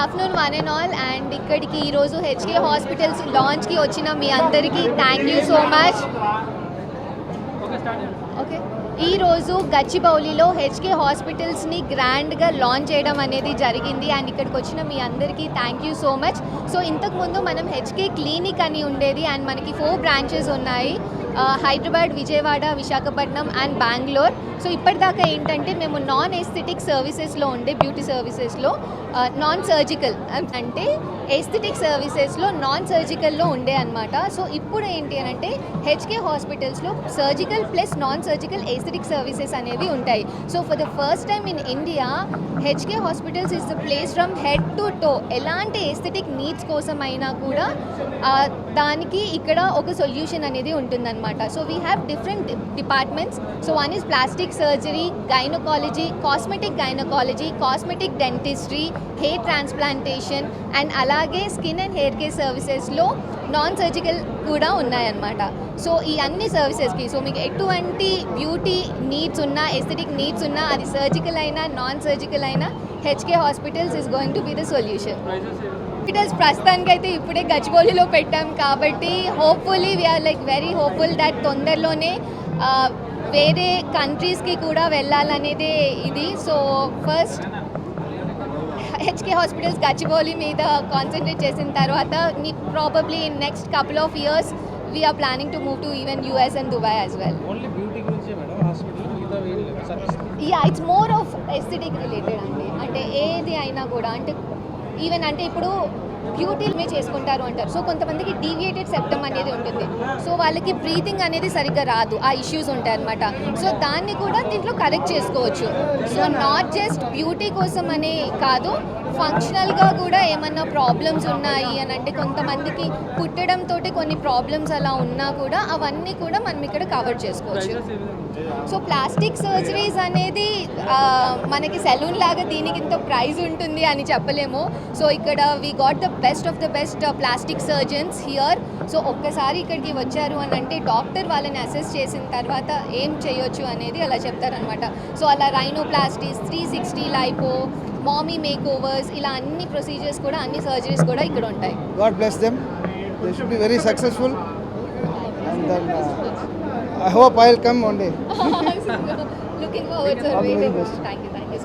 Afternoon one and all. And ఇక్కడికి ఈరోజు HK hospitals లాంచ్కి వచ్చిన మీ అందరికీ thank you so much. Okay, ఈరోజు గచ్చిబౌలిలో హెచ్కే హాస్పిటల్స్ని గ్రాండ్గా లాంచ్ చేయడం అనేది జరిగింది. అండ్ ఇక్కడికి వచ్చిన మీ అందరికీ thank you so much. So ఇంతకుముందు మనం హెచ్కే క్లినిక్ అని ఉండేది అండ్ మనకి 4 బ్రాంచెస్ ఉన్నాయి, హైదరాబాద్, విజయవాడ, విశాఖపట్నం అండ్ బెంగళూరు. సో ఇప్పటిదాకా ఏంటంటే మేము నాన్ ఎస్థెటిక్ సర్వీసెస్లో ఉండే, బ్యూటీ సర్వీసెస్లో నాన్ సర్జికల్ అంటే ఎస్థెటిక్ సర్వీసెస్లో నాన్ సర్జికల్లో ఉండే అనమాట. సో ఇప్పుడు ఏంటి అని అంటే హెచ్కే హాస్పిటల్స్లో surgical plus non surgical aesthetic services అనేవి ఉంటాయి. So for the first time in India HK hospitals is the place from head to toe. ఎలాంటి ఎస్థెటిక్ నీడ్స్ కోసం అయినా కూడా దానికి ఇక్కడ ఒక సొల్యూషన్ అనేది ఉంటుందన్నమాట. So we have different departments. So one is plastic surgery, gynaecology, cosmetic gynaecology, cosmetic dentistry, hair transplantation and అలాగే స్కిన్ అండ్ హెయిర్ కేర్ సర్వీసెస్లో నాన్ సర్జికల్ కూడా ఉన్నాయన్నమాట. సో ఈ అన్ని సర్వీసెస్కి సో మీకు ఎటువంటి బ్యూటీ నీడ్స్ ఉన్నా, ఎస్థెటిక్ నీడ్స్ ఉన్నా, అది సర్జికల్ అయినా నాన్ సర్జికల్ అయినా HK hospitals is going to be the solution. Hospitals ప్రస్తుతానికైతే ఇప్పుడే గచ్చిబౌలిలో పెట్టాం కాబట్టి hopefully we are like very hopeful that తొందరలోనే వేరే కంట్రీస్కి కూడా వెళ్ళాలనేదే ఇది. So first HK hospitals Gachibowli మీద కాన్సన్ట్రేట్ చేసిన తర్వాత probably in next couple of years we are planning to move to even US and Dubai as well. Yeah, it's more of aesthetic related అండి. అంటే ఏది అయినా కూడా అంటే ఈవెన్ అంటే ఇప్పుడు బ్యూటీమే చేసుకుంటారు అంటారు. సో కొంతమందికి డీవియేటెడ్ సెప్టమ్ అనేది ఉంటుంది. సో వాళ్ళకి బ్రీతింగ్ అనేది సరిగ్గా రాదు, ఆ ఇష్యూస్ ఉంటాయి అనమాట. సో దాన్ని కూడా దీంట్లో కరెక్ట్ చేసుకోవచ్చు. సో నాట్ జస్ట్ బ్యూటీ కోసం అనే కాదు, ఫంక్షనల్గా కూడా ఏమన్నా ప్రాబ్లమ్స్ ఉన్నాయి అని అంటే కొంతమందికి పుట్టడంతో కొన్ని ప్రాబ్లమ్స్ అలా ఉన్నా కూడా అవన్నీ కూడా మనం ఇక్కడ కవర్ చేసుకోవచ్చు. సో ప్లాస్టిక్ సర్జరీస్ అనేది మనకి సెలూన్ లాగా దీనికి ఇంత ప్రైజ్ ఉంటుంది అని చెప్పలేము. సో ఇక్కడ we got the best of the best plastic surgeons here. So ఒక్కసారి ఇక్కడికి వచ్చారు అని అంటే డాక్టర్ వాళ్ళని అసెస్ చేసిన తర్వాత ఏం చేయొచ్చు అనేది అలా చెప్తారనమాట. సో అలా రైనోప్లాస్టీస్, 360 లైపో, మామీ మేక్ ఓవర్స్, ఇలా అన్ని ప్రొసీజర్స్ కూడా, అన్ని సర్జరీస్ కూడా ఇక్కడ ఉంటాయి. God bless them. They should be very successful. And then I hope I'll come one day. Looking forward, sir. All the very Really. best. Thank you so much.